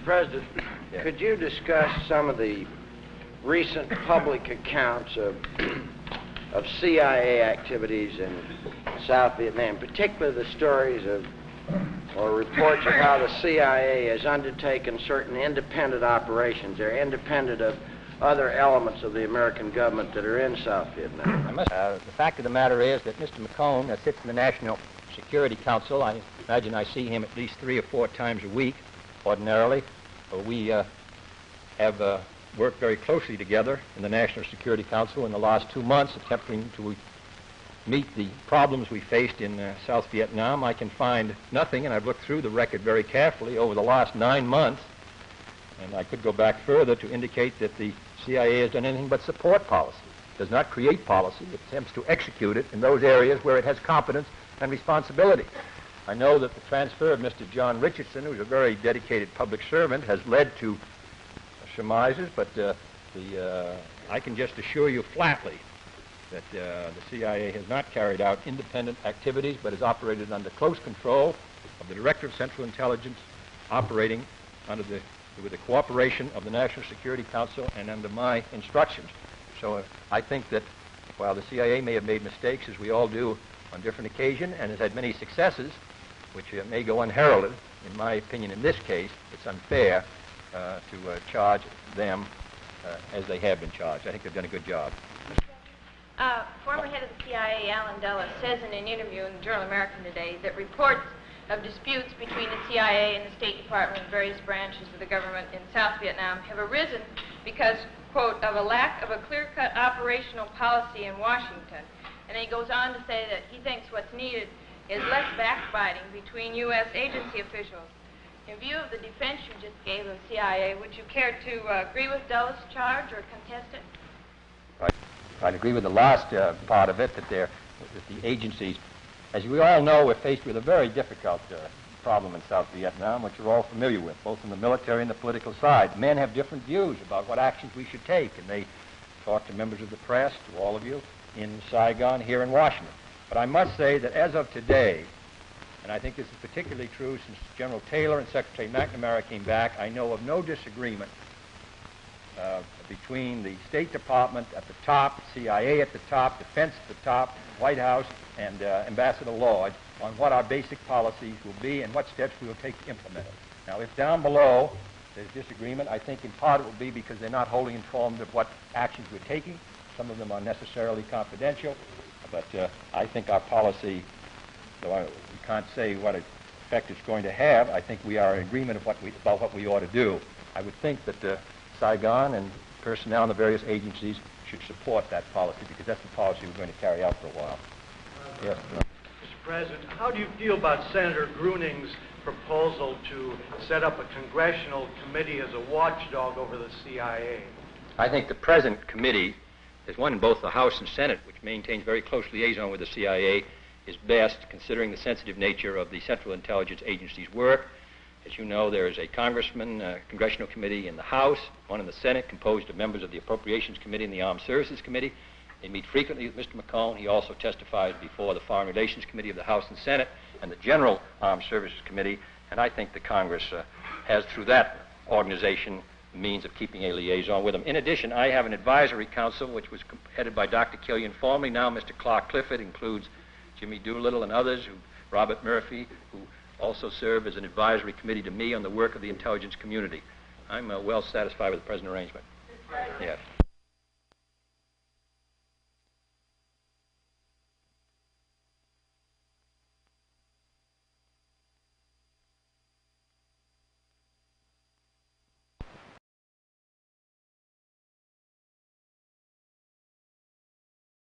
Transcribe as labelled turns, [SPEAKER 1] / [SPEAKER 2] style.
[SPEAKER 1] Mr. President, could you discuss some of the recent public accounts of CIA activities in South Vietnam, particularly the stories of or reports of how the CIA has undertaken certain independent operations? They're independent of other elements of the American government that are in South Vietnam.
[SPEAKER 2] The fact of the matter is that Mr. McCone sits in the National Security Council. I imagine I see him at least 3 or 4 times a week, ordinarily. We have worked very closely together in the National Security Council in the last 2 months, attempting to meet the problems we faced in South Vietnam. I can find nothing, and I've looked through the record very carefully over the last 9 months, and I could go back further to indicate that the CIA has done anything but support policy. It does not create policy. It attempts to execute it in those areas where it has competence and responsibility. I know that the transfer of Mr. John Richardson, who's a very dedicated public servant, has led to surmises, but I can just assure you flatly that the CIA has not carried out independent activities, but has operated under close control of the Director of Central Intelligence, operating with the cooperation of the National Security Council and under my instructions. So I think that while the CIA may have made mistakes, as we all do on different occasions, and has had many successes, which may go unheralded, in my opinion in this case, it's unfair to charge them as they have been charged. I think they've done a good job.
[SPEAKER 3] Former head of the CIA, Alan Dulles, says in an interview in the Journal American today that reports of disputes between the CIA and the State Department and various branches of the government in South Vietnam have arisen because, quote, of a lack of a clear-cut operational policy in Washington. And then he goes on to say that he thinks what's needed is less backbiting between U.S. agency officials. In view of the defense you just gave of CIA, would you care to agree with Dulles' charge or contest it?
[SPEAKER 2] I'd agree with the last part of it, that the agencies, as we all know, we're faced with a very difficult problem in South Vietnam, which you're all familiar with, both in the military and the political side. Men have different views about what actions we should take, and they talk to members of the press, to all of you, in Saigon, here in Washington. But I must say that as of today, and I think this is particularly true since General Taylor and Secretary McNamara came back, I know of no disagreement between the State Department at the top, CIA at the top, Defense at the top, White House, and Ambassador Lodge on what our basic policies will be and what steps we will take to implement it. Now, if down below there's disagreement, I think in part it will be because they're not wholly informed of what actions we're taking. Some of them are necessarily confidential, but I think our policy, though we can't say what effect it's going to have, I think we are in agreement of about what we ought to do. I would think that Saigon and personnel in the various agencies should support that policy, because that's the policy we're going to carry out for a while. Yes.
[SPEAKER 4] Mr. President, how do you feel about Senator Gruning's proposal to set up a congressional committee as a watchdog over the CIA?
[SPEAKER 2] I think the present committee, there's one in both the House and Senate, which maintains very close liaison with the CIA, is best, considering the sensitive nature of the Central Intelligence Agency's work. As you know, there is a congressional committee in the House, one in the Senate, composed of members of the Appropriations Committee and the Armed Services Committee. They meet frequently with Mr. McCone. He also testifies before the Foreign Relations Committee of the House and Senate and the General Armed Services Committee, and I think the Congress has, through that organization, means of keeping a liaison with them. In addition, I have an advisory council, which was headed by Dr. Killian formerly. Now Mr. Clark Clifford includes Jimmy Doolittle and others, Robert Murphy, who also serve as an advisory committee to me on the work of the intelligence community. I'm well satisfied with the present arrangement. Yes.